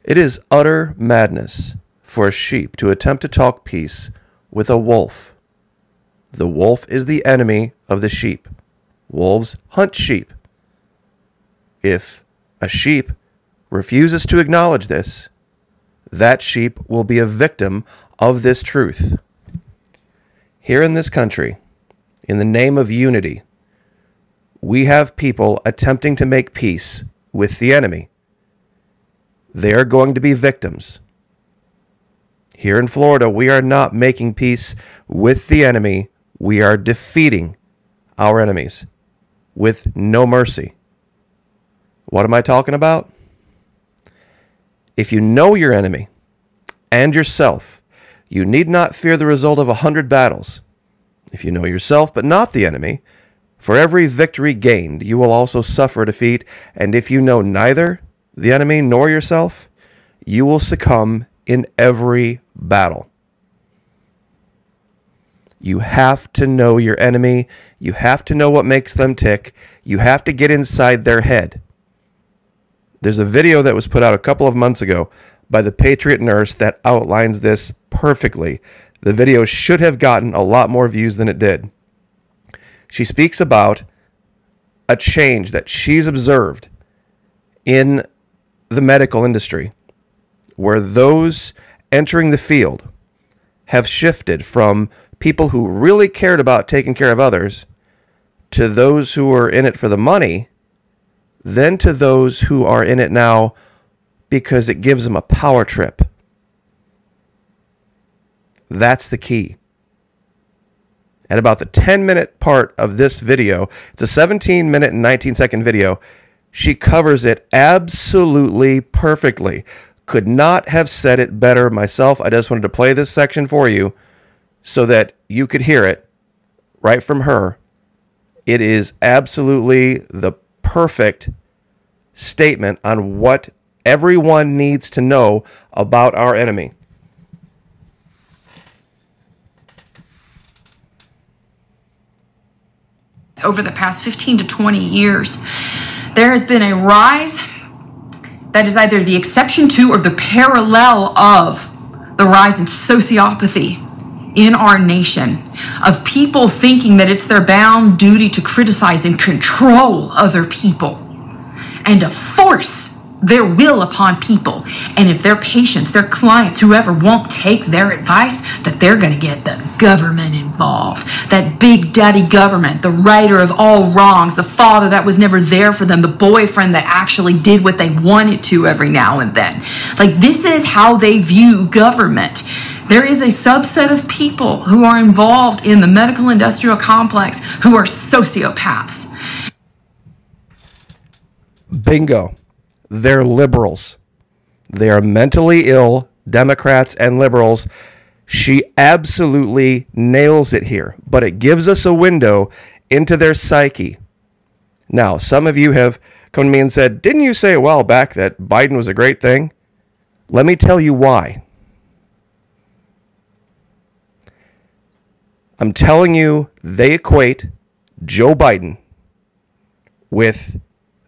It is utter madness for a sheep to attempt to talk peace with a wolf. The wolf is the enemy of the sheep. Wolves hunt sheep. If a sheep refuses to acknowledge this, that sheep will be a victim of this truth. Here in this country, in the name of unity, we have people attempting to make peace with the enemy. They are going to be victims. Here in Florida, we are not making peace with the enemy. We are defeating our enemies with no mercy. What am I talking about? If you know your enemy and yourself, you need not fear the result of 100 battles. If you know yourself but not the enemy, for every victory gained, you will also suffer defeat. And if you know neither the enemy nor yourself, you will succumb in every battle. You have to know your enemy. You have to know what makes them tick. You have to get inside their head. There's a video that was put out a couple of months ago by the Patriot Nurse that outlines this perfectly. The video should have gotten a lot more views than it did. She speaks about a change that she's observed in the medical industry, where those entering the field have shifted from people who really cared about taking care of others to those who are in it for the money, then to those who are in it now because it gives them a power trip. That's the key. At about the 10-minute part of this video, it's a 17-minute and 19-second video, she covers it absolutely perfectly. Could not have said it better myself. I just wanted to play this section for you so that you could hear it right from her. It is absolutely the perfect statement on what everyone needs to know about our enemy. Over the past 15 to 20 years, there has been a rise that is either the exception to or the parallel of the rise in sociopathy in our nation, of people thinking that it's their bound duty to criticize and control other people and to force their will upon people. And if their patients, their clients, whoever won't take their advice, that they're going to get the government involved. That big daddy government, the righter of all wrongs, the father that was never there for them, the boyfriend that actually did what they wanted to every now and then. Like, this is how they view government. There is a subset of people who are involved in the medical industrial complex who are sociopaths. Bingo. They're liberals. They are mentally ill Democrats and liberals. She absolutely nails it here, but it gives us a window into their psyche. Now, some of you have come to me and said, didn't you say a while back that Biden was a great thing? Let me tell you why. I'm telling you, they equate Joe Biden with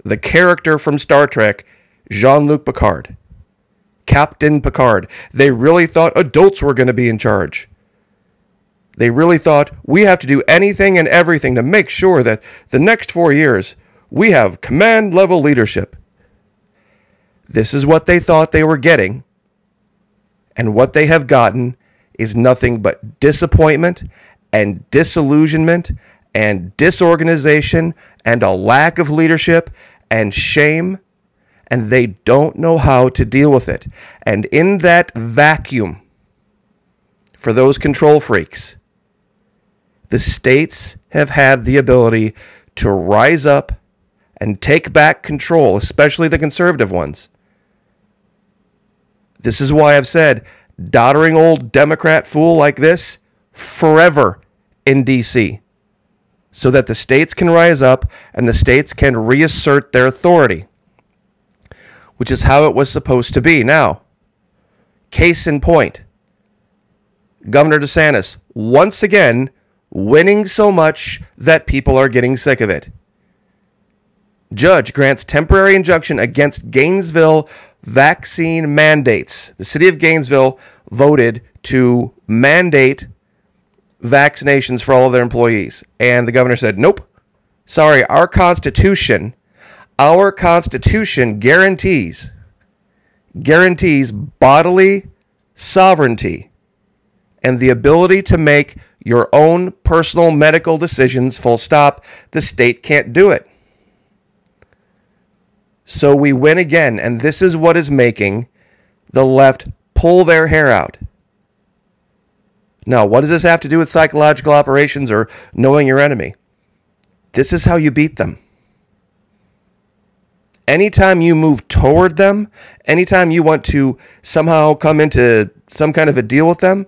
the character from Star Trek, Jean-Luc Picard, Captain Picard. They really thought adults were going to be in charge. They really thought we have to do anything and everything to make sure that the next 4 years we have command level leadership. This is what they thought they were getting. And what they have gotten is nothing but disappointment and disillusionment and disorganization and a lack of leadership and shame, and they don't know how to deal with it. And in that vacuum, for those control freaks, the states have had the ability to rise up and take back control, especially the conservative ones. This is why I've said, doddering old Democrat fool like this, forever in D.C., so that the states can rise up and the states can reassert their authority, which is how it was supposed to be. Now, case in point, Governor DeSantis, once again, winning so much that people are getting sick of it. Judge grants temporary injunction against Gainesville vaccine mandates. The city of Gainesville voted to mandate vaccinations for all of their employees. And the governor said, nope, sorry, our Constitution guarantees bodily sovereignty and the ability to make your own personal medical decisions, full stop. The state can't do it. So we win again, and this is what is making the left pull their hair out. Now, what does this have to do with psychological operations or knowing your enemy? This is how you beat them. Anytime you move toward them, anytime you want to somehow come into some kind of a deal with them,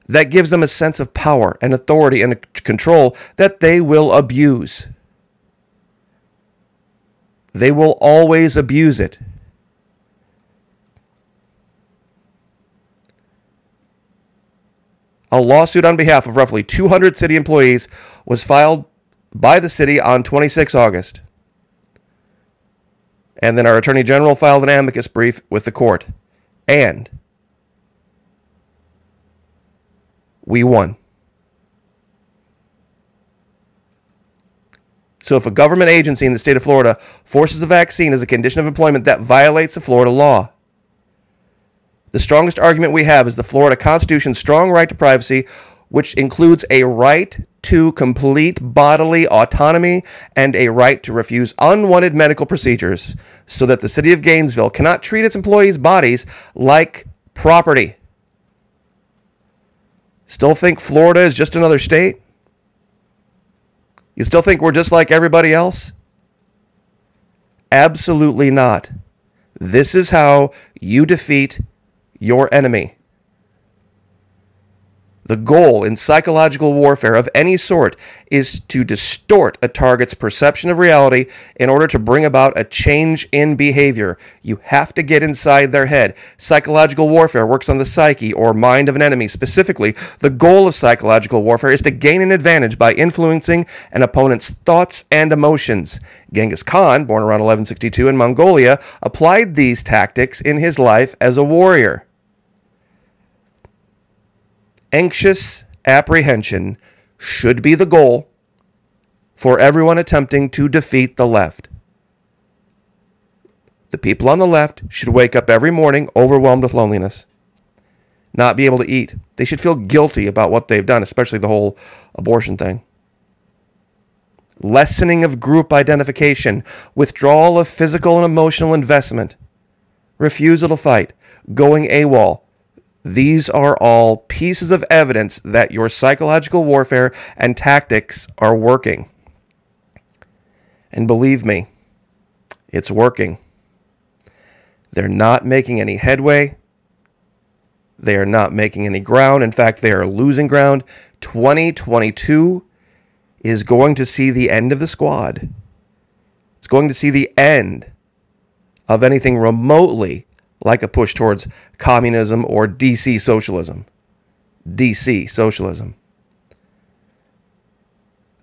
that gives them a sense of power and authority and control that they will abuse. They will always abuse it. A lawsuit on behalf of roughly 200 city employees was filed by the city on 26 August. And then our Attorney General filed an amicus brief with the court. And we won. So if a government agency in the state of Florida forces a vaccine as a condition of employment, that violates the Florida law. The strongest argument we have is the Florida Constitution's strong right to privacy, which includes a right to complete bodily autonomy and a right to refuse unwanted medical procedures, so that the city of Gainesville cannot treat its employees' bodies like property. Still think Florida is just another state? You still think we're just like everybody else? Absolutely not. This is how you defeat your enemy. The goal in psychological warfare of any sort is to distort a target's perception of reality in order to bring about a change in behavior. You have to get inside their head. Psychological warfare works on the psyche or mind of an enemy. Specifically, the goal of psychological warfare is to gain an advantage by influencing an opponent's thoughts and emotions. Genghis Khan, born around 1162 in Mongolia, applied these tactics in his life as a warrior. Anxious apprehension should be the goal for everyone attempting to defeat the left. The people on the left should wake up every morning overwhelmed with loneliness, not be able to eat. They should feel guilty about what they've done, especially the whole abortion thing. Lessening of group identification, withdrawal of physical and emotional investment, refusal to fight, going AWOL. These are all pieces of evidence that your psychological warfare and tactics are working. And believe me, it's working. They're not making any headway. They are not making any ground. In fact, they are losing ground. 2022 is going to see the end of the squad. It's going to see the end of anything remotely like a push towards communism or DC socialism. DC socialism.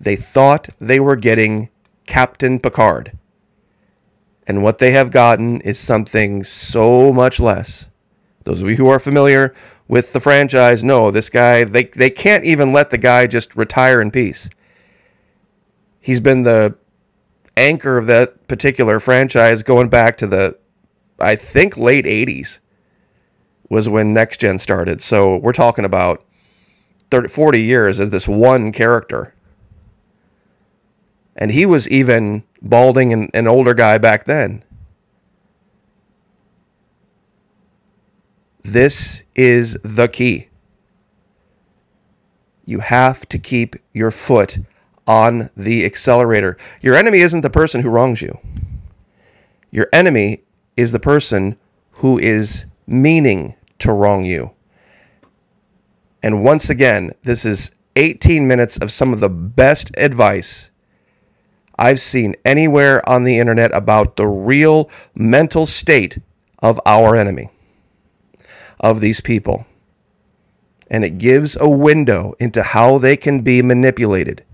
They thought they were getting Captain Picard. And what they have gotten is something so much less. Those of you who are familiar with the franchise know this guy, they can't even let the guy just retire in peace. He's been the anchor of that particular franchise going back to the, I think, late 80s was when Next Gen started. So we're talking about 40 years as this one character. And he was even balding and an older guy back then. This is the key. You have to keep your foot on the accelerator. Your enemy isn't the person who wrongs you. Your enemy is the person who is meaning to wrong you. And once again, this is 18 minutes of some of the best advice I've seen anywhere on the internet about the real mental state of our enemy, of these people. And it gives a window into how they can be manipulated.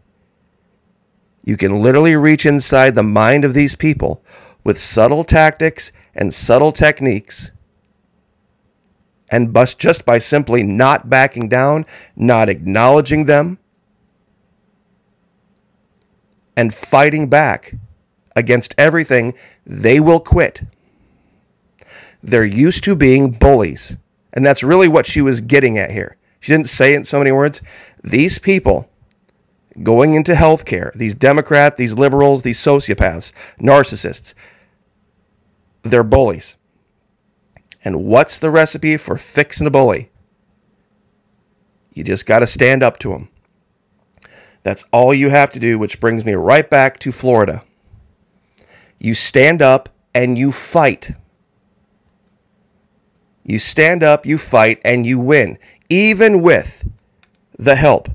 You can literally reach inside the mind of these people with subtle tactics and subtle techniques, and just by simply not backing down, not acknowledging them, and fighting back against everything, they will quit. They're used to being bullies. And that's really what she was getting at here. She didn't say it in so many words. These people going into healthcare, these Democrats, these liberals, these sociopaths, narcissists, they're bullies. And what's the recipe for fixing a bully? You just got to stand up to them. That's all you have to do, which brings me right back to Florida. You stand up and you fight. You stand up, you fight, and you win, even with the help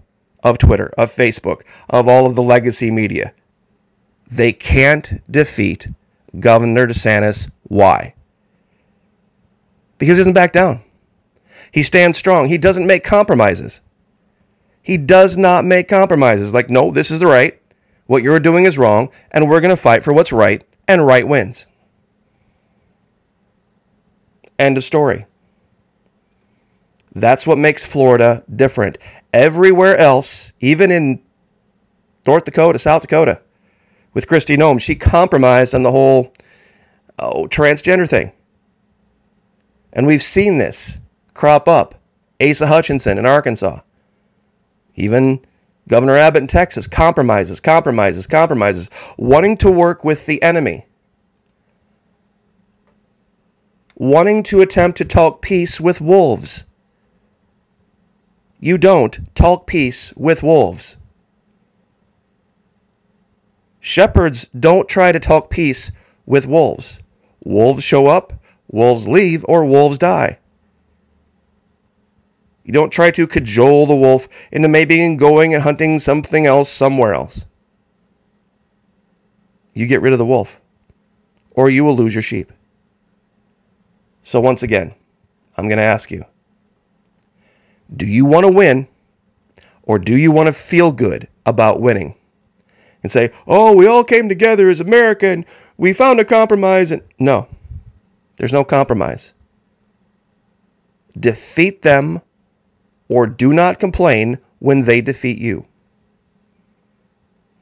of Twitter, of Facebook, of all of the legacy media. They can't defeat Governor DeSantis. Why? Because he doesn't back down. He stands strong. He doesn't make compromises. He does not make compromises. Like, no, this is the right. What you're doing is wrong, and we're going to fight for what's right, and right wins. End of story. That's what makes Florida different. Everywhere else, even in North Dakota, South Dakota, with Kristi Noem, she compromised on the whole transgender thing. And we've seen this crop up. Asa Hutchinson in Arkansas. Even Governor Abbott in Texas compromises, wanting to work with the enemy. Wanting to attempt to talk peace with wolves. You don't talk peace with wolves. Shepherds don't try to talk peace with wolves. Wolves show up, wolves leave, or wolves die. You don't try to cajole the wolf into maybe going and hunting something else somewhere else. You get rid of the wolf, or you will lose your sheep. So once again, I'm going to ask you, do you want to win, or do you want to feel good about winning? And say, oh, we all came together as America and we found a compromise. And no, there's no compromise. Defeat them, or do not complain when they defeat you.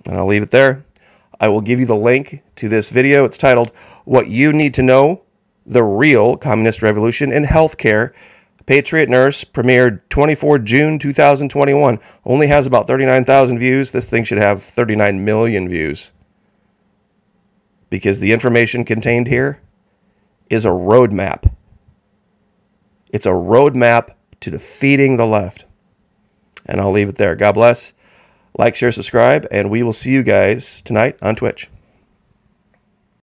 And I'll leave it there. I will give you the link to this video. It's titled, What You Need to Know, The Real Communist Revolution in Healthcare. Patriot Nurse premiered 24 June 2021. Only has about 39,000 views. This thing should have 39 million views. Because the information contained here is a roadmap. It's a roadmap to defeating the left. And I'll leave it there. God bless. Like, share, subscribe, and we will see you guys tonight on Twitch.